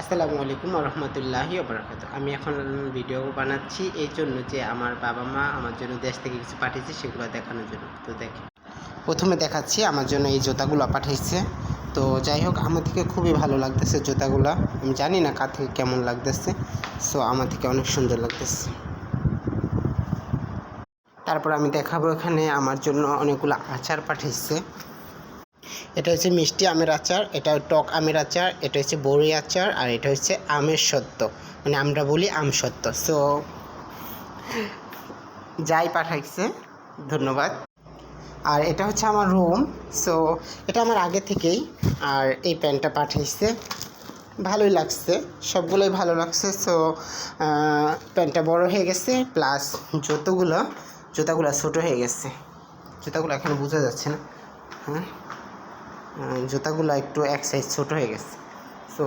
আসসালামু আলাইকুম রহমতুল্লাহি ওবরাকাতু। আমি এখন ভিডিও বানাচ্ছি এই জন্য যে আমার বাবা মা আমার জন্য দেশ থেকে কিছু পাঠিয়েছে, সেগুলো দেখানোর জন্য। তো দেখে প্রথমে দেখাচ্ছি আমার জন্য এই জুতাগুলো পাঠিয়েছে। তো যাই হোক, আমার থেকে খুবই ভালো লাগতেছে জুতাগুলো। আমি জানি না কার থেকে কেমন লাগতেছে, সো আমার থেকে অনেক সুন্দর লাগতেছে। তারপর আমি দেখাবো এখানে আমার জন্য অনেকগুলো আচার পাঠিয়েছে। এটা হচ্ছে মিষ্টি আমের আচার, এটা টক আমের আচার, এটা হচ্ছে বড়ি আচার, আর এটা হচ্ছে আমের সত্ত্ব, মানে আমরা বলি আম সত্ত্ব। সো যাই পাঠাইছে ধন্যবাদ। আর এটা হচ্ছে আমার রুম। সো এটা আমার আগে থেকেই। আর এই প্যান্টটা পাঠাইছে, ভালোই লাগছে, সবগুলোই ভালো লাগছে। সো প্যান্টটা বড় হয়ে গেছে, প্লাস জুতাগুলো ছোটো হয়ে গেছে। জুতাগুলো এখানে বোঝা যাচ্ছে না, হ্যাঁ, জুতাগুলো একটু এক সাইজ ছোটো হয়ে গেছে। সো